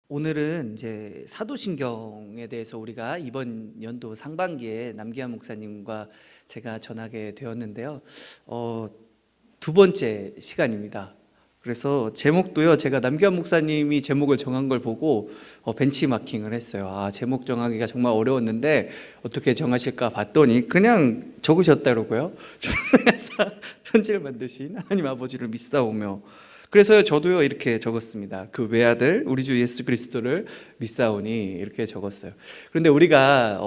오늘은 이제 사도신경에 대해서 우리가 이번 연도 상반기에 남기한 목사님과 제가 전하게 되었는데요. 두 번째 시간입니다. 그래서 제목도요, 제가 남기한 목사님이 제목을 정한 걸 보고 벤치마킹을 했어요. 제목 정하기가 정말 어려웠는데 어떻게 정하실까 봤더니 그냥 적으셨더라고요. 천지를 만드신 하나님 아버지를 믿사오며. 그래서 저도요 이렇게 적었습니다. 그 외아들 우리 주 예수 그리스도를 믿사오니 이렇게 적었어요. 그런데 우리가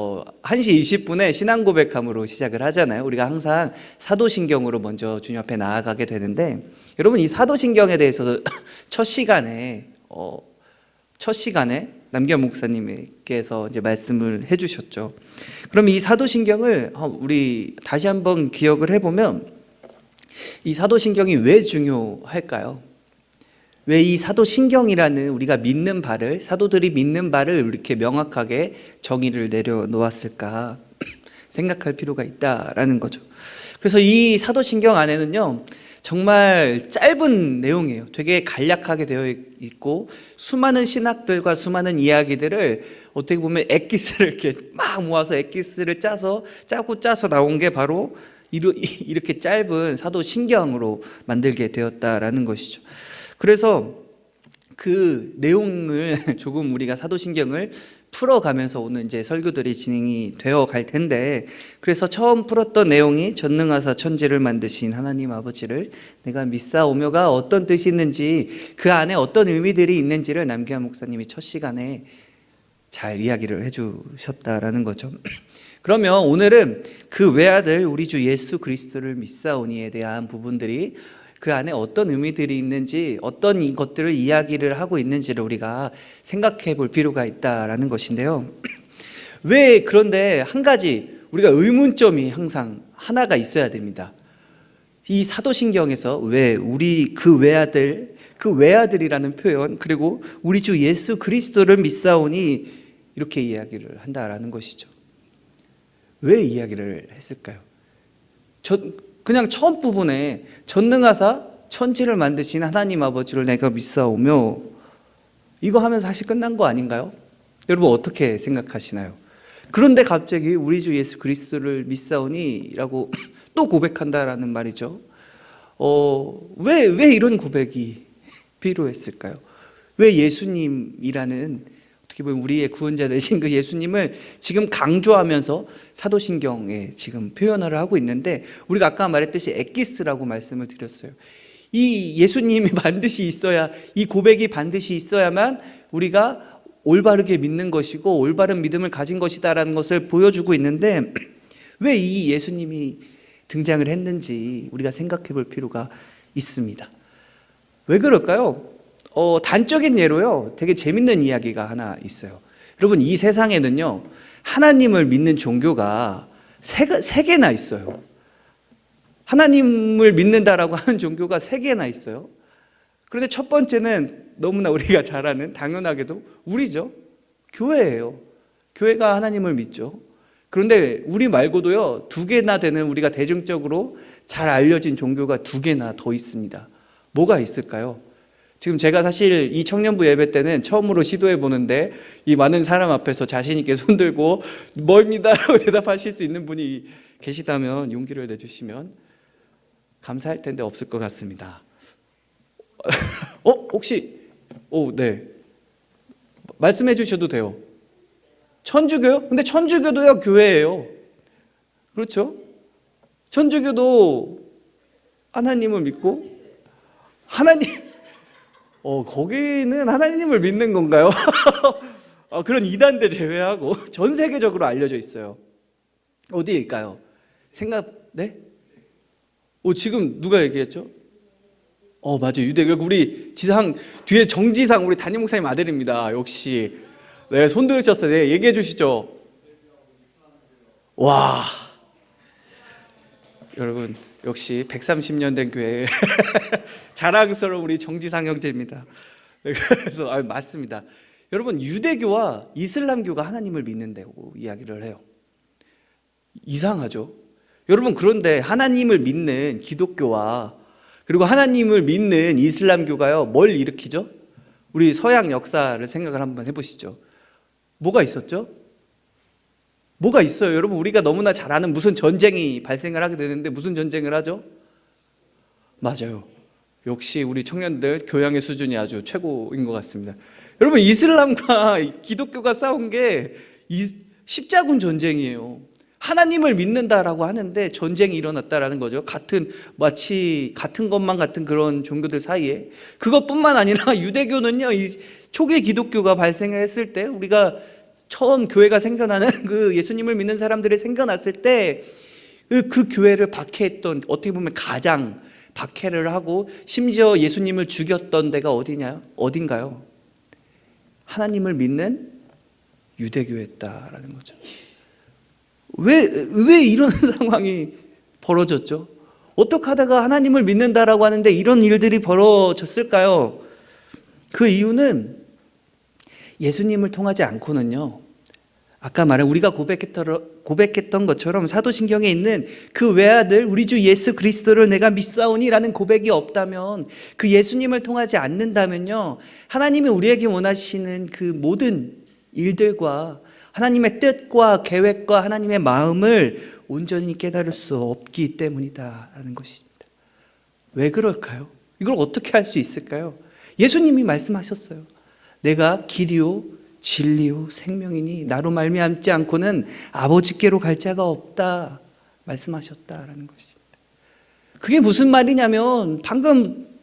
1시 20분에 신앙 고백함으로 시작을 하잖아요. 우리가 항상 사도신경으로 먼저 주님 앞에 나아가게 되는데, 여러분 이 사도신경에 대해서 첫 시간에 남기한 목사님께서 이제 말씀을 해주셨죠. 그럼 이 사도신경을 우리 다시 한번 기억을 해보면, 이 사도신경이 왜 중요할까요? 왜 이 사도신경이라는 우리가 믿는 바를, 사도들이 믿는 바를 이렇게 명확하게 정의를 내려놓았을까 생각할 필요가 있다라는 거죠. 그래서 이 사도신경 안에는요 정말 짧은 내용이에요. 되게 간략하게 되어 있고 수많은 신학들과 수많은 이야기들을 어떻게 보면 엑기스를 이렇게 막 모아서 엑기스를 짜서 나온 게 바로 이렇게 짧은 사도신경으로 만들게 되었다라는 것이죠. 그래서 그 내용을 조금 우리가 사도신경을 풀어가면서 오늘 이제 설교들이 진행이 되어 갈 텐데, 그래서 처음 풀었던 내용이 전능하사 천지를 만드신 하나님 아버지를 내가 믿사오며가 어떤 뜻이 있는지, 그 안에 어떤 의미들이 있는지를 남기한 목사님이 첫 시간에 잘 이야기를 해주셨다라는 거죠. 그러면 오늘은 그 외아들 우리 주 예수 그리스도를 믿사오니에 대한 부분들이 그 안에 어떤 의미들이 있는지, 어떤 것들을 이야기를 하고 있는지를 우리가 생각해 볼 필요가 있다라는 것인데요. 그런데 한 가지 우리가 의문점이 항상 하나가 있어야 됩니다. 이 사도신경에서 왜 우리 그 외아들이라는 표현, 그리고 우리 주 예수 그리스도를 믿사오니 이렇게 이야기를 한다라는 것이죠. 왜 이야기를 했을까요? 그냥 처음 부분에 전능하사 천지를 만드신 하나님 아버지를 내가 믿사오며, 이거 하면 사실 끝난 거 아닌가요? 여러분 어떻게 생각하시나요? 그런데 갑자기 우리 주 예수 그리스도를 믿사오니 라고 또 고백한다라는 말이죠. 왜 이런 고백이 필요했을까요? 왜 예수님이라는, 어떻게 보면 우리의 구원자 되신 그 예수님을 지금 강조하면서 사도신경에 지금 표현을 하고 있는데, 우리가 아까 말했듯이 엑기스라고 말씀을 드렸어요. 이 예수님이 반드시 있어야, 이 고백이 반드시 있어야만 우리가 올바르게 믿는 것이고 올바른 믿음을 가진 것이다라는 것을 보여주고 있는데, 왜 이 예수님이 등장을 했는지 우리가 생각해 볼 필요가 있습니다. 왜 그럴까요? 단적인 예로요 되게 재밌는 이야기가 하나 있어요. 여러분 이 세상에는요 하나님을 믿는 종교가 세 개나 있어요. 하나님을 믿는다라고 하는 종교가 세 개나 있어요. 그런데 첫 번째는 너무나 우리가 잘 아는, 당연하게도 우리죠. 교회예요. 교회가 하나님을 믿죠. 그런데 우리 말고도요 두 개나 되는, 우리가 대중적으로 잘 알려진 종교가 두 개나 더 있습니다. 뭐가 있을까요? 지금 제가 사실 이 청년부 예배 때는 처음으로 시도해 보는데, 이 많은 사람 앞에서 자신 있게 손들고 뭐입니다 라고 대답하실 수 있는 분이 계시다면 용기를 내주시면 감사할 텐데 없을 것 같습니다. 혹시 네, 말씀해 주셔도 돼요. 천주교요? 근데 천주교도요 교회예요. 그렇죠? 천주교도 하나님을 믿고, 거기는 하나님을 믿는 건가요? 그런 이단들 제외하고 전 세계적으로 알려져 있어요. 어디일까요? 네? 지금 누가 얘기했죠? 맞아요. 유대교. 우리 뒤에 정지상 우리 담임 목사님 아들입니다. 역시. 네, 손 들으셨어요. 네, 얘기해 주시죠. 와. 여러분, 역시 130년 된 교회 자랑스러운 우리 정지상 형제입니다. 그래서 맞습니다. 여러분 유대교와 이슬람교가 하나님을 믿는다고 이야기를 해요. 이상하죠? 여러분 그런데 하나님을 믿는 기독교와 그리고 하나님을 믿는 이슬람교가요 뭘 일으키죠? 우리 서양 역사를 생각을 한번 해보시죠. 뭐가 있었죠? 뭐가 있어요? 여러분, 우리가 너무나 잘 아는 무슨 전쟁이 발생을 하게 되는데 무슨 전쟁을 하죠? 맞아요. 역시 우리 청년들 교양의 수준이 아주 최고인 것 같습니다. 여러분, 이슬람과 기독교가 싸운 게 십자군 전쟁이에요. 하나님을 믿는다라고 하는데 전쟁이 일어났다라는 거죠. 마치 같은 것만 같은 그런 종교들 사이에. 그것뿐만 아니라 유대교는요, 이 초기 기독교가 발생을 했을 때, 우리가 처음 교회가 생겨나는 그 예수님을 믿는 사람들이 생겨났을 때 그 교회를 박해했던, 어떻게 보면 가장 박해를 하고 심지어 예수님을 죽였던 데가 어딘가요? 하나님을 믿는 유대교였다라는 거죠. 왜 이런 상황이 벌어졌죠? 어떻게 하다가 하나님을 믿는다라고 하는데 이런 일들이 벌어졌을까요? 그 이유는 예수님을 통하지 않고는요, 아까 말한 우리가 고백했던 것처럼 사도신경에 있는 그 외아들 우리 주 예수 그리스도를 내가 믿사오니라는 고백이 없다면, 그 예수님을 통하지 않는다면요, 하나님이 우리에게 원하시는 그 모든 일들과 하나님의 뜻과 계획과 하나님의 마음을 온전히 깨달을 수 없기 때문이다라는 것입니다. 왜 그럴까요? 이걸 어떻게 할 수 있을까요? 예수님이 말씀하셨어요. 내가 길이요 진리요 생명이니 나로 말미암지 않고는 아버지께로 갈 자가 없다 말씀하셨다라는 것입니다. 그게 무슨 말이냐면 방금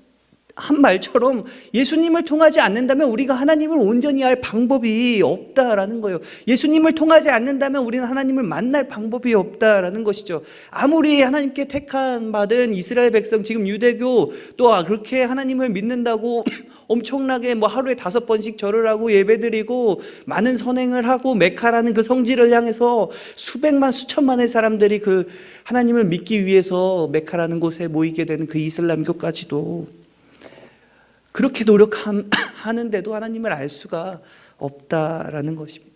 한 말처럼 예수님을 통하지 않는다면 우리가 하나님을 온전히 알 방법이 없다라는 거예요. 예수님을 통하지 않는다면 우리는 하나님을 만날 방법이 없다라는 것이죠. 아무리 하나님께 택한 받은 이스라엘 백성, 지금 유대교 또 그렇게 하나님을 믿는다고 엄청나게 하루에 5번씩 절을 하고 예배드리고 많은 선행을 하고 메카라는 그 성지를 향해서 수백만 수천만의 사람들이 그 하나님을 믿기 위해서 메카라는 곳에 모이게 되는 그 이슬람교까지도 그렇게 노력하는데도 하나님을 알 수가 없다라는 것입니다.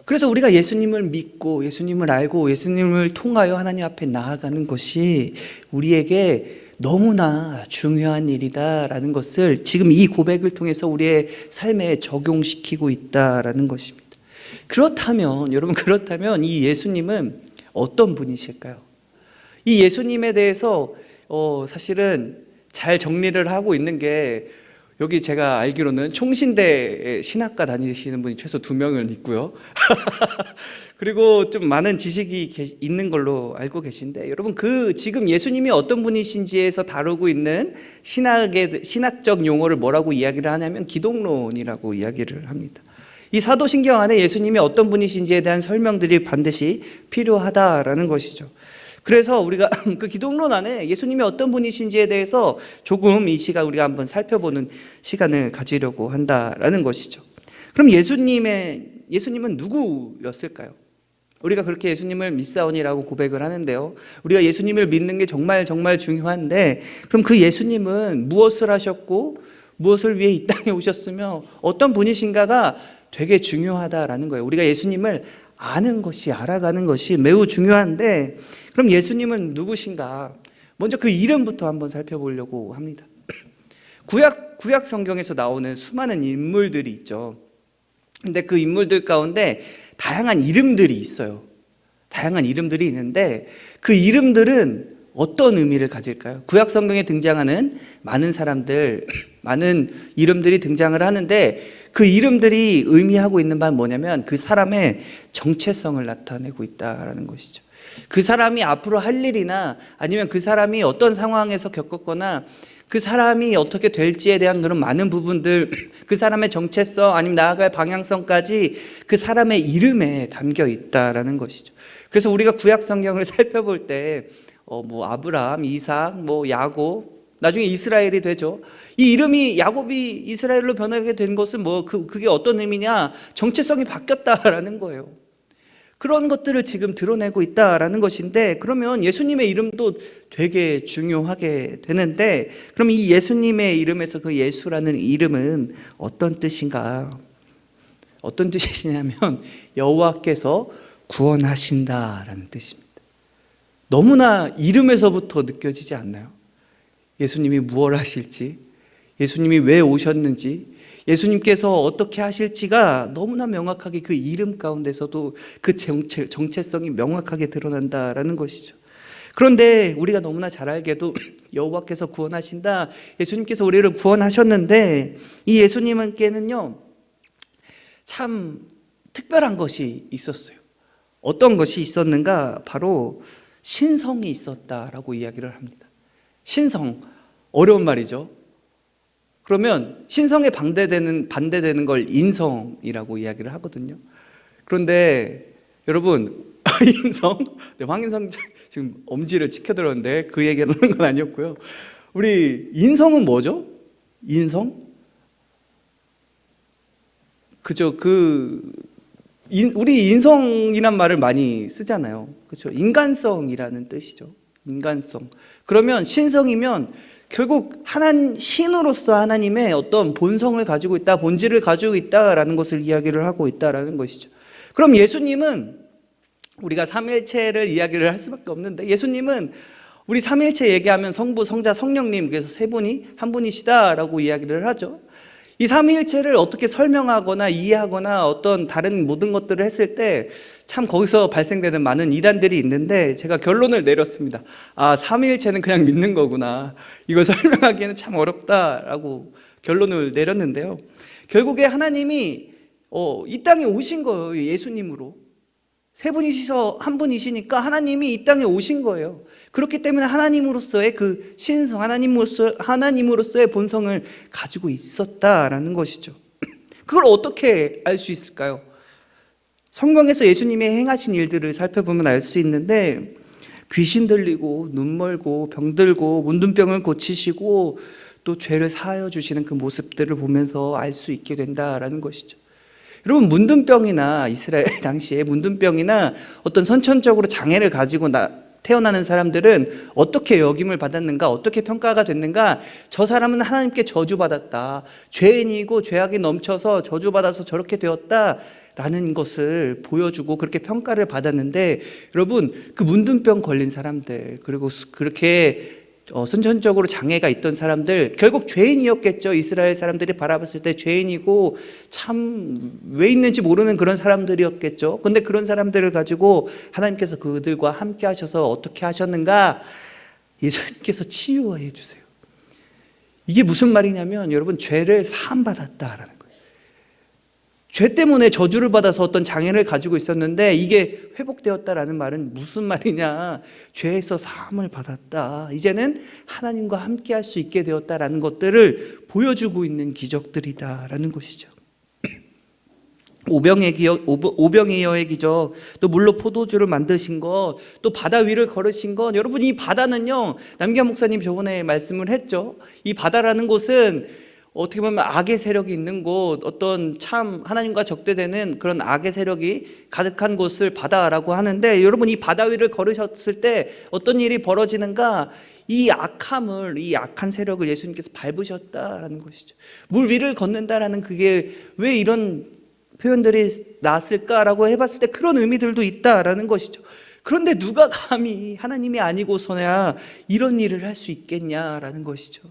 그래서 우리가 예수님을 믿고 예수님을 알고 예수님을 통하여 하나님 앞에 나아가는 것이 우리에게 너무나 중요한 일이다라는 것을 지금 이 고백을 통해서 우리의 삶에 적용시키고 있다라는 것입니다. 그렇다면 여러분, 이 예수님은 어떤 분이실까요? 이 예수님에 대해서 사실은 잘 정리를 하고 있는 게, 여기 제가 알기로는 총신대 신학과 다니시는 분이 최소 2명은 있고요. 그리고 좀 많은 지식이 있는 걸로 알고 계신데, 여러분 지금 예수님이 어떤 분이신지에서 다루고 있는 신학적 용어를 뭐라고 이야기를 하냐면 기독론이라고 이야기를 합니다. 이 사도신경 안에 예수님이 어떤 분이신지에 대한 설명들이 반드시 필요하다라는 것이죠. 그래서 우리가 그 기독론 안에 예수님이 어떤 분이신지에 대해서 조금 이 시간 우리가 한번 살펴보는 시간을 가지려고 한다라는 것이죠. 그럼 예수님은 누구였을까요? 우리가 그렇게 예수님을 믿사오니라고 고백을 하는데요, 우리가 예수님을 믿는 게 정말 정말 중요한데, 그럼 그 예수님은 무엇을 하셨고 무엇을 위해 이 땅에 오셨으며 어떤 분이신가가 되게 중요하다라는 거예요. 우리가 예수님을 아는 것이, 알아가는 것이 매우 중요한데, 그럼 예수님은 누구신가? 먼저 그 이름부터 한번 살펴보려고 합니다. 구약 성경에서 나오는 수많은 인물들이 있죠. 근데 그 인물들 가운데 다양한 이름들이 있어요. 다양한 이름들이 있는데 그 이름들은 어떤 의미를 가질까요? 구약 성경에 등장하는 많은 사람들, 많은 이름들이 등장을 하는데 그 이름들이 의미하고 있는 바는 뭐냐면 그 사람의 정체성을 나타내고 있다라는 것이죠. 그 사람이 앞으로 할 일이나 아니면 그 사람이 어떤 상황에서 겪었거나 그 사람이 어떻게 될지에 대한 그런 많은 부분들, 그 사람의 정체성 아니면 나아갈 방향성까지 그 사람의 이름에 담겨 있다라는 것이죠. 그래서 우리가 구약 성경을 살펴볼 때 아브라함, 이삭, 야곱, 나중에 이스라엘이 되죠. 이 이름이 야곱이 이스라엘로 변하게 된 것은 그게 어떤 의미냐? 정체성이 바뀌었다라는 거예요. 그런 것들을 지금 드러내고 있다라는 것인데, 그러면 예수님의 이름도 되게 중요하게 되는데, 그럼 이 예수님의 이름에서 그 예수라는 이름은 어떤 뜻인가? 어떤 뜻이냐면 여호와께서 구원하신다라는 뜻입니다. 너무나 이름에서부터 느껴지지 않나요? 예수님이 무엇을 하실지, 예수님이 왜 오셨는지, 예수님께서 어떻게 하실지가 너무나 명확하게 그 이름 가운데서도 그 정체성이 명확하게 드러난다라는 것이죠. 그런데 우리가 너무나 잘 알게도 여호와께서 구원하신다, 예수님께서 우리를 구원하셨는데, 이 예수님께는요 참 특별한 것이 있었어요. 어떤 것이 있었는가? 바로 신성이 있었다라고 이야기를 합니다. 신성, 어려운 말이죠. 그러면 신성에 반대되는 걸 인성이라고 이야기를 하거든요. 그런데 여러분, 인성, 네, 황인성 지금 엄지를 치켜들었는데 그 얘기를 하는 건 아니었고요. 우리 인성은 뭐죠? 인성? 그죠? 우리 인성이란 말을 많이 쓰잖아요. 그렇죠? 인간성이라는 뜻이죠. 인간성. 그러면 신성이면 결국 신으로서 하나님의 어떤 본성을 가지고 있다, 본질을 가지고 있다라는 것을 이야기를 하고 있다라는 것이죠. 그럼 예수님은, 우리가 삼위일체를 이야기를 할 수밖에 없는데, 예수님은 우리 삼위일체 얘기하면 성부, 성자, 성령님, 그래서 세 분이 한 분이시다라고 이야기를 하죠. 이 삼위일체를 어떻게 설명하거나 이해하거나 어떤 다른 모든 것들을 했을 때 참 거기서 발생되는 많은 이단들이 있는데, 제가 결론을 내렸습니다. 아, 삼위일체는 그냥 믿는 거구나, 이걸 설명하기에는 참 어렵다라고 결론을 내렸는데요, 결국에 하나님이 이 땅에 오신 거예요. 예수님으로 세 분이시서 한 분이시니까 하나님이 이 땅에 오신 거예요. 그렇기 때문에 하나님으로서의 그 신성, 하나님으로서의 본성을 가지고 있었다라는 것이죠. 그걸 어떻게 알 수 있을까요? 성경에서 예수님이 행하신 일들을 살펴보면 알 수 있는데, 귀신 들리고 눈 멀고 병 들고 문둥병을 고치시고 또 죄를 사하여 주시는 그 모습들을 보면서 알 수 있게 된다라는 것이죠. 여러분, 문둥병이나 이스라엘 당시에 문둥병이나 어떤 선천적으로 장애를 가지고 태어나는 사람들은 어떻게 여김을 받았는가, 어떻게 평가가 됐는가? 저 사람은 하나님께 저주받았다, 죄인이고 죄악이 넘쳐서 저주받아서 저렇게 되었다라는 것을 보여주고 그렇게 평가를 받았는데, 여러분, 그 문둥병 걸린 사람들, 그리고 그렇게 선천적으로 장애가 있던 사람들, 결국 죄인이었겠죠. 이스라엘 사람들이 바라봤을 때 죄인이고 참 왜 있는지 모르는 그런 사람들이었겠죠. 근데 그런 사람들을 가지고 하나님께서 그들과 함께 하셔서 어떻게 하셨는가? 예수님께서 치유해 주세요. 이게 무슨 말이냐면, 여러분, 죄를 사함받았다라는 거예요. 죄 때문에 저주를 받아서 어떤 장애를 가지고 있었는데 이게 회복되었다라는 말은 무슨 말이냐? 죄에서 사함을 받았다, 이제는 하나님과 함께 할 수 있게 되었다라는 것들을 보여주고 있는 기적들이다라는 것이죠. 오병이어의 기적, 또 물로 포도주를 만드신 것, 또 바다 위를 걸으신 것. 여러분, 이 바다는요, 남기환 목사님 저번에 말씀을 했죠. 이 바다라는 곳은 어떻게 보면 악의 세력이 있는 곳, 어떤 참 하나님과 적대되는 그런 악의 세력이 가득한 곳을 바다라고 하는데, 여러분, 이 바다 위를 걸으셨을 때 어떤 일이 벌어지는가? 이 악한 세력을 예수님께서 밟으셨다라는 것이죠. 물 위를 걷는다라는, 그게 왜 이런 표현들이 나왔을까라고 해봤을 때 그런 의미들도 있다라는 것이죠. 그런데 누가 감히 하나님이 아니고서야 이런 일을 할 수 있겠냐라는 것이죠.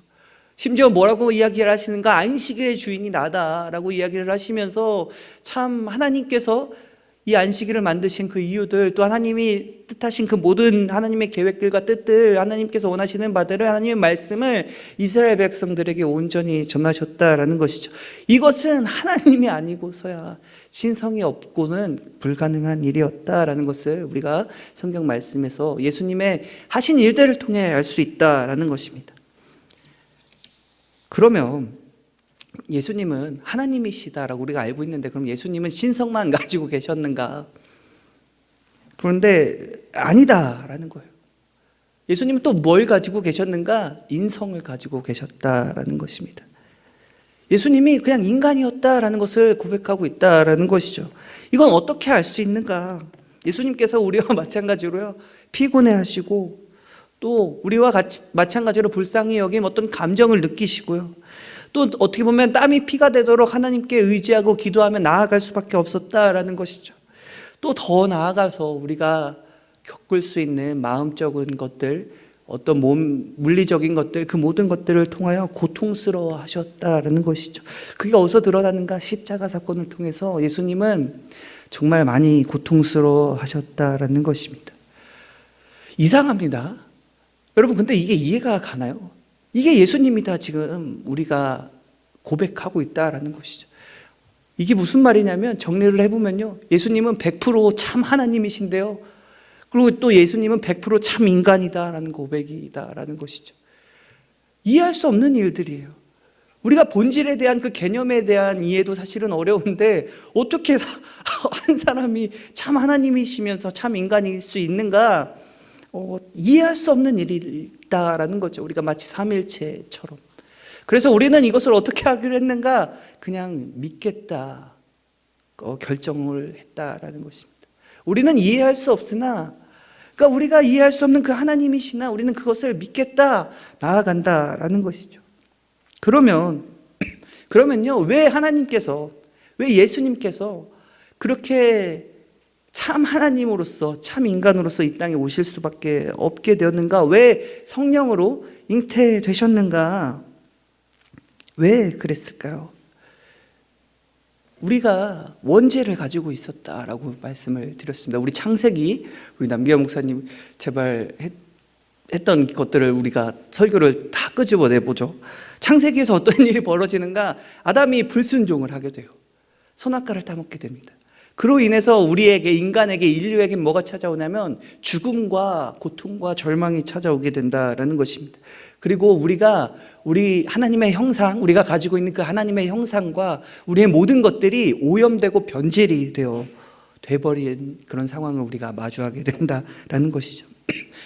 심지어 뭐라고 이야기를 하시는가? 안식일의 주인이 나다라고 이야기를 하시면서, 참 하나님께서 이 안식일을 만드신 그 이유들, 또 하나님이 뜻하신 그 모든 하나님의 계획들과 뜻들, 하나님께서 원하시는 바대로 하나님의 말씀을 이스라엘 백성들에게 온전히 전하셨다라는 것이죠. 이것은 하나님이 아니고서야, 신성이 없고는 불가능한 일이었다라는 것을 우리가 성경 말씀에서 예수님의 하신 일들을 통해 알 수 있다라는 것입니다. 그러면 예수님은 하나님이시다라고 우리가 알고 있는데, 그럼 예수님은 신성만 가지고 계셨는가? 그런데 아니다라는 거예요. 예수님은 또 뭘 가지고 계셨는가? 인성을 가지고 계셨다라는 것입니다. 예수님이 그냥 인간이었다라는 것을 고백하고 있다라는 것이죠. 이건 어떻게 알 수 있는가? 예수님께서 우리와 마찬가지로요, 피곤해하시고 또 우리와 마찬가지로 불쌍히 여긴 어떤 감정을 느끼시고요, 또 어떻게 보면 땀이 피가 되도록 하나님께 의지하고 기도하며 나아갈 수밖에 없었다라는 것이죠. 또 더 나아가서 우리가 겪을 수 있는 마음적인 것들, 어떤 물리적인 것들, 그 모든 것들을 통하여 고통스러워 하셨다라는 것이죠. 그게 어디서 드러나는가? 십자가 사건을 통해서 예수님은 정말 많이 고통스러워 하셨다라는 것입니다. 이상합니다. 여러분, 근데 이게 이해가 가나요? 이게 예수님이다 지금 우리가 고백하고 있다라는 것이죠. 이게 무슨 말이냐면, 정리를 해보면요, 예수님은 100% 하나님이신데요, 그리고 또 예수님은 100% 인간이다라는 고백이다라는 것이죠. 이해할 수 없는 일들이에요. 우리가 본질에 대한 그 개념에 대한 이해도 사실은 어려운데, 어떻게 한 사람이 하나님이시면서 인간일 수 있는가? 이해할 수 없는 일이다라는 거죠. 우리가 마치 삼일체처럼. 그래서 우리는 이것을 어떻게 하기로 했는가? 그냥 믿겠다 결정을 했다라는 것입니다. 우리는 이해할 수 없으나, 그러니까 우리가 이해할 수 없는 그 하나님이시나 우리는 그것을 믿겠다, 나아간다라는 것이죠. 그러면요, 왜 하나님께서, 왜 예수님께서 그렇게 참 하나님으로서, 참 인간으로서 이 땅에 오실 수밖에 없게 되었는가? 왜 성령으로 잉태되셨는가? 왜 그랬을까요? 우리가 원죄를 가지고 있었다라고 말씀을 드렸습니다. 우리 창세기, 우리 남기현 목사님 제발 했던 것들을 우리가 설교를 다 끄집어내 보죠. 창세기에서 어떤 일이 벌어지는가? 아담이 불순종을 하게 돼요. 선악과를 따먹게 됩니다. 그로 인해서 우리에게, 인간에게, 인류에게 뭐가 찾아오냐면 죽음과 고통과 절망이 찾아오게 된다라는 것입니다. 그리고 우리 하나님의 형상, 우리가 가지고 있는 그 하나님의 형상과 우리의 모든 것들이 오염되고 변질이 돼버린 그런 상황을 우리가 마주하게 된다라는 것이죠.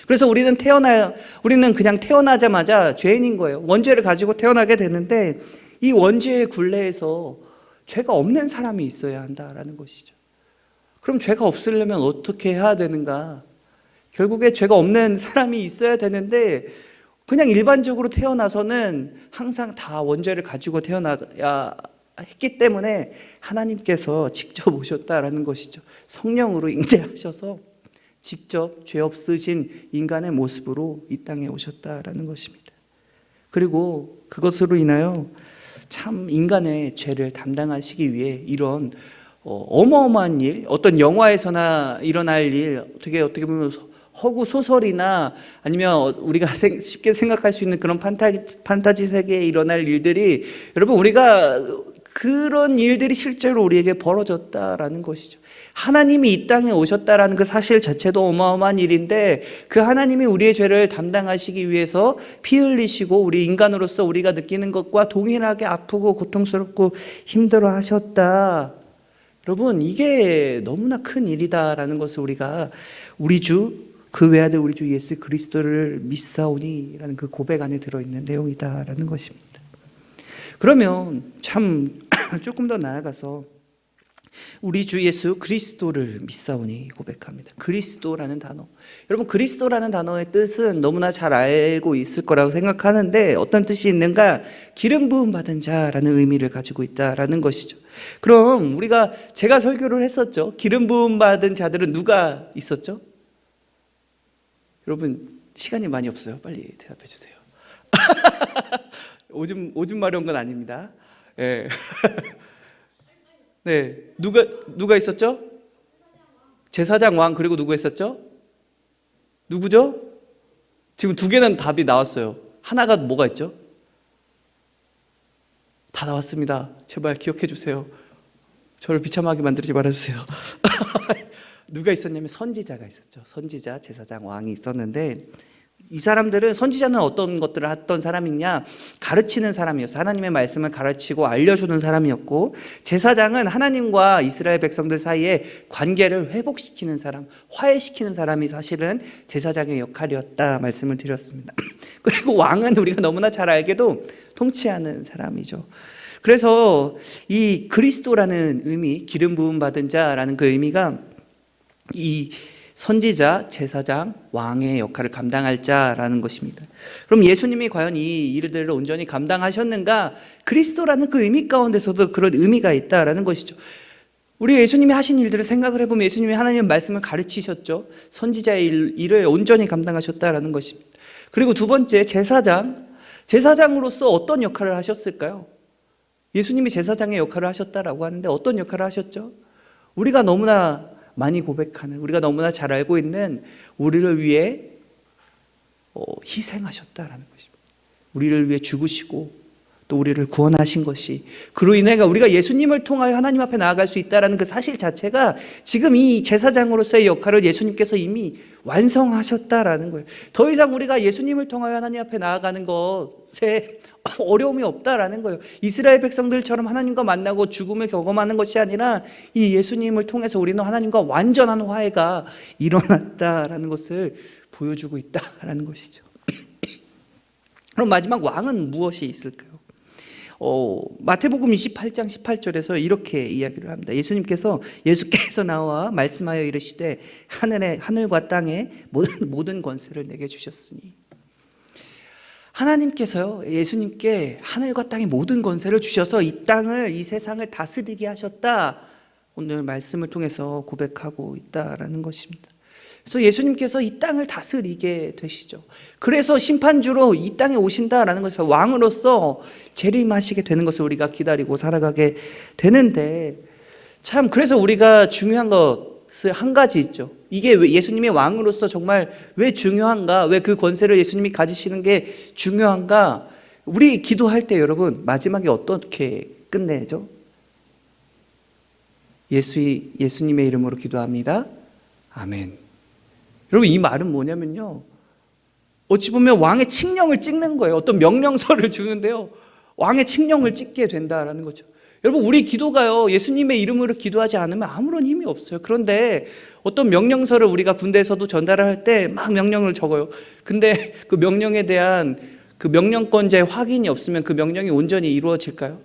그래서 우리는 그냥 태어나자마자 죄인인 거예요. 원죄를 가지고 태어나게 되는데, 이 원죄의 굴레에서 죄가 없는 사람이 있어야 한다라는 것이죠. 그럼 죄가 없으려면 어떻게 해야 되는가? 결국에 죄가 없는 사람이 있어야 되는데, 그냥 일반적으로 태어나서는 항상 다 원죄를 가지고 태어나야 했기 때문에 하나님께서 직접 오셨다라는 것이죠. 성령으로 잉태하셔서 직접 죄 없으신 인간의 모습으로 이 땅에 오셨다라는 것입니다. 그리고 그것으로 인하여 참 인간의 죄를 담당하시기 위해 이런 어마어마한 일, 어떤 영화에서나 일어날 일, 어떻게 보면 허구 소설이나 아니면 우리가 쉽게 생각할 수 있는 그런 판타지 세계에 일어날 일들이, 여러분, 우리가 그런 일들이 실제로 우리에게 벌어졌다라는 것이죠. 하나님이 이 땅에 오셨다라는 그 사실 자체도 어마어마한 일인데, 그 하나님이 우리의 죄를 담당하시기 위해서 피 흘리시고 우리 인간으로서 우리가 느끼는 것과 동일하게 아프고 고통스럽고 힘들어 하셨다. 여러분, 이게 너무나 큰 일이다라는 것을 우리가 그 외아들 우리 주 예수 그리스도를 믿사오니라는 그 고백 안에 들어있는 내용이다라는 것입니다. 그러면 참 조금 더 나아가서 우리 주 예수 그리스도를 믿사오니 고백합니다. 그리스도라는 단어, 여러분, 그리스도라는 단어의 뜻은 너무나 잘 알고 있을 거라고 생각하는데, 어떤 뜻이 있는가? 기름 부음 받은 자라는 의미를 가지고 있다라는 것이죠. 그럼 제가 설교를 했었죠. 기름 부음 받은 자들은 누가 있었죠? 여러분, 시간이 많이 없어요. 빨리 대답해 주세요. 오줌 마려운 건 아닙니다. 네. 네, 누가 있었죠? 제사장 왕, 그리고 누구 있었죠? 누구죠? 지금 두 개는 답이 나왔어요. 하나가 뭐가 있죠? 다 나왔습니다. 제발 기억해 주세요. 저를 비참하게 만들지 말아주세요. 누가 있었냐면 선지자가 있었죠. 선지자, 제사장, 왕이 있었는데, 이 사람들은, 선지자는 어떤 것들을 했던 사람이냐? 가르치는 사람이었어요. 하나님의 말씀을 가르치고 알려주는 사람이었고, 제사장은 하나님과 이스라엘 백성들 사이에 관계를 회복시키는 사람, 화해시키는 사람이 사실은 제사장의 역할이었다 말씀을 드렸습니다. 그리고 왕은 우리가 너무나 잘 알게도 통치하는 사람이죠. 그래서 이 그리스도라는 의미, 기름 부음 받은 자라는 그 의미가 이 선지자, 제사장, 왕의 역할을 감당할 자라는 것입니다. 그럼 예수님이 과연 이 일들을 온전히 감당하셨는가? 그리스도라는 그 의미 가운데서도 그런 의미가 있다라는 것이죠. 우리 예수님이 하신 일들을 생각을 해보면, 예수님이 하나님의 말씀을 가르치셨죠. 선지자의 일을 온전히 감당하셨다라는 것입니다. 그리고 두 번째, 제사장. 제사장으로서 어떤 역할을 하셨을까요? 예수님이 제사장의 역할을 하셨다라고 하는데 어떤 역할을 하셨죠? 우리가 너무나 많이 고백하는, 우리가 너무나 잘 알고 있는 우리를 위해 희생하셨다라는 것입니다. 우리를 위해 죽으시고 또 우리를 구원하신 것이, 그로 인해 우리가 예수님을 통하여 하나님 앞에 나아갈 수 있다는 그 사실 자체가 지금 이 제사장으로서의 역할을 예수님께서 이미 완성하셨다라는 거예요. 더 이상 우리가 예수님을 통하여 하나님 앞에 나아가는 것에 어려움이 없다라는 거예요. 이스라엘 백성들처럼 하나님과 만나고 죽음을 경험하는 것이 아니라 이 예수님을 통해서 우리는 하나님과 완전한 화해가 일어났다라는 것을 보여주고 있다라는 것이죠. 그럼 마지막 왕은 무엇이 있을까요? 마태복음 28장 18절에서 이렇게 이야기를 합니다. 예수께서 나와 말씀하여 이르시되 하늘과 땅의 모든 권세를 내게 주셨으니. 하나님께서요, 예수님께 하늘과 땅의 모든 권세를 주셔서 이 땅을, 이 세상을 다스리게 하셨다. 오늘 말씀을 통해서 고백하고 있다라는 것입니다. 그래서 예수님께서 이 땅을 다스리게 되시죠. 그래서 심판주로 이 땅에 오신다라는 것에서 왕으로서 재림하시게 되는 것을 우리가 기다리고 살아가게 되는데, 참 그래서 우리가 중요한 것을 한 가지 있죠. 이게 왜 예수님의 왕으로서 정말 왜 중요한가, 왜 그 권세를 예수님이 가지시는 게 중요한가. 우리 기도할 때 여러분 마지막에 어떻게 끝내죠? 예수님의 이름으로 기도합니다. 아멘. 여러분, 이 말은 뭐냐면요, 어찌 보면 왕의 칙령을 찍는 거예요. 어떤 명령서를 주는데요, 왕의 칙령을 찍게 된다라는 거죠. 여러분, 우리 기도가요, 예수님의 이름으로 기도하지 않으면 아무런 힘이 없어요. 그런데 어떤 명령서를 우리가 군대에서도 전달을 할 때 막 명령을 적어요. 근데 그 명령에 대한 그 명령권자의 확인이 없으면 그 명령이 온전히 이루어질까요?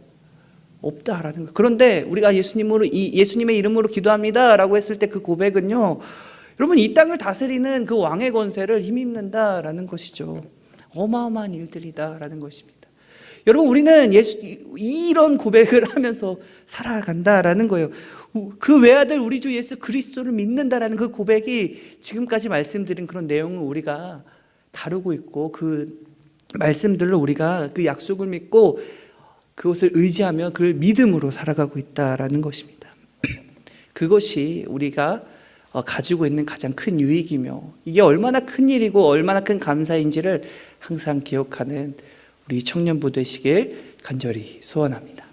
없다라는 거예요. 그런데 우리가 예수님의 이름으로 기도합니다라고 했을 때 그 고백은요, 여러분, 이 땅을 다스리는 그 왕의 권세를 힘입는다라는 것이죠. 어마어마한 일들이다라는 것입니다. 여러분, 우리는 이런 고백을 하면서 살아간다라는 거예요. 그 외아들 우리 주 예수 그리스도를 믿는다라는 그 고백이 지금까지 말씀드린 그런 내용을 우리가 다루고 있고, 그 말씀들로 우리가 그 약속을 믿고 그것을 의지하며 그를 믿음으로 살아가고 있다라는 것입니다. 그것이 우리가 가지고 있는 가장 큰 유익이며, 이게 얼마나 큰 일이고 얼마나 큰 감사인지를 항상 기억하는 우리 청년부 되시길 간절히 소원합니다.